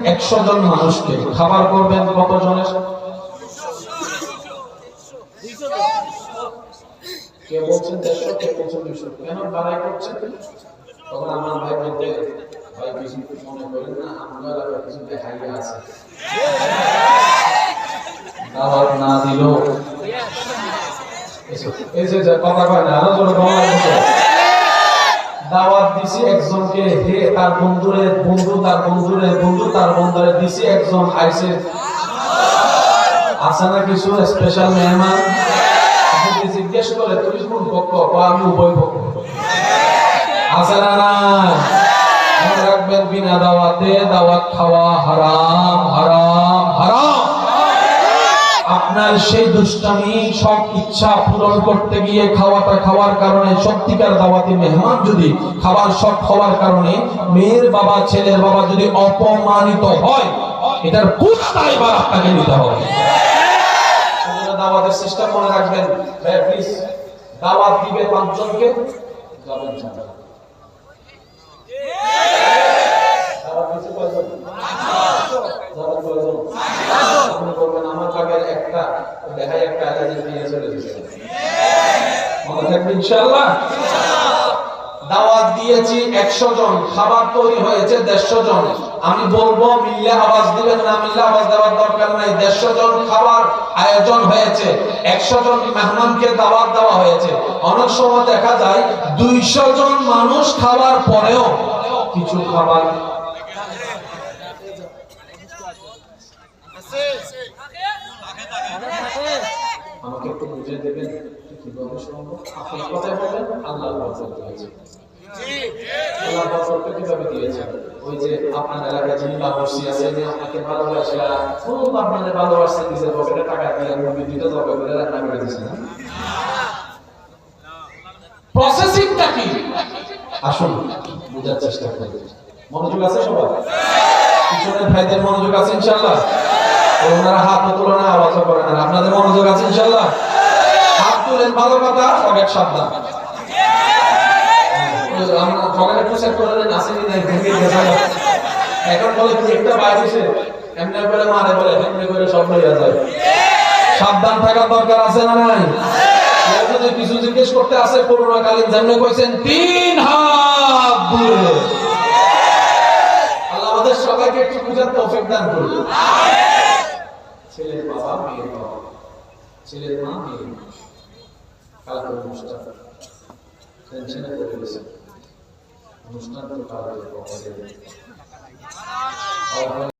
100 জন মানুষকে খাবার করবেন কত জনের? কে বলছেন 150, কে বলছেন 200? কেন বাড়াই করছেন? তখন আমার ভাই বলতে, ভাই কিছু মনে করেন না, আমরা এলাকায় কিছু দেখাইয়া আছে, দাওয়াত না দিল এই যে কথা কয় না, আরো জোরে বলা হচ্ছে। দাওয়াত দিছি একজনকে, হে তার বন্ধুরে বন্ধু, তার বন্ধুরে বন্ধু, তার বন্ধুরে দিছি একজন, আইছে আছে না কিছু স্পেশাল মেহমান। আপনি জিজ্ঞেস করে তুমি কোন পক্ষ? আমি উভয় পক্ষ। আছে না না? মনে রাখবেন, বিনা দাওয়াতে দাওয়াত খাওয়া হারাম, হারাম, হারাম। আপনার সেই দুষ্টামি সব ইচ্ছা পূরণ করতে গিয়ে খাওয়াটা খাওয়ার কারণে, সত্যিকার দাওয়াতি মেহমান যদি খাবার শখ হওয়ার কারণে মেয়ের বাবা ছেলের বাবা যদি অপমানিত হয়, এটার পুরো দায়ভার আপনাকে নিতে হবে। দাওয়াতের সিস্টেম মনে রাখবেন, প্লিজ দাওয়াত দিবে 5 জনকে, যাবেন না। দাওয়াত দিতে কয়জন? দাওয়াত কয়জন? আপনি বলবেন আমার কাগের একটা দেখাই, একটা আলাদা দিয়ে চলে যাবে, মনে থাকবে ইনশাআল্লাহ। দাওয়াত দিয়েছি 100 জন, খাবার তৈরি হয়েছে 150 জন। আমি বলবো মিল্লে আওয়াজ দিবেন না, মিল্লে আওয়াজ দেওয়ার দরকার নাই। 150 জন খাবার আয়োজন হয়েছে, 100 জন মেহমানকে দাওয়াত দেওয়া হয়েছে। অনেক সময় দেখা যায় 200 জন মানুষ খাবার পরেও কিছু খাবার আমাকে একটু বুঝিয়ে দেবেন কিভাবে সম্ভব? আপনি কথাই বলেন, আল্লাহ বরকত দিয়েছে। আল্লাহ বরকত কিভাবে দিয়েছে? ওই যে আপনার এলাকায় যিনি বাবুর্চি আছে, যে আপনাকে ভালোবাসে, খুব আপনাদের ভালোবাসতে দিয়েছে, পকেটে টাকা দিয়ে মুরগি দুটো জবাই করে রান্না করে দিয়েছে না? প্রসেসিংটা কি? আসুন বোঝার চেষ্টা করি। মনোযোগ আছে সবার? পিছনের ভাইদের মনোযোগ আছে ইনশাআল্লাহ? ওনারা হাত তোলেন না, আওয়াজও করেন না। আপনাদের মনোযোগ আছে ইনশাআল্লাহ? হাত তুলেন, ভালো কথা, সবাই সাবধান। আমরা সবাই একটু সেট করে দেন, আসেনি নাই ভেঙে গেছে। এখন বলে কি একটা বাইরেছে, এমনি করে মারে, বলে এমনি করে সব হয়ে যায়। সাবধান থাকার দরকার আছে না নাই? যদি কিছু জিজ্ঞেস করতে আসে, করোনাকালীন যেমনি কইছেন 3 হাত দূরে। আল্লাহ আমাদের সবাইকে একটু বুঝার তৌফিক দান করুন। ছেলের বাবা, মেয়ের বাবা, ছেলের মা, মেয়ের মা, কালকে অনুষ্ঠান টেনশনে পড়ে গেছে। অনুষ্ঠান তো কালকে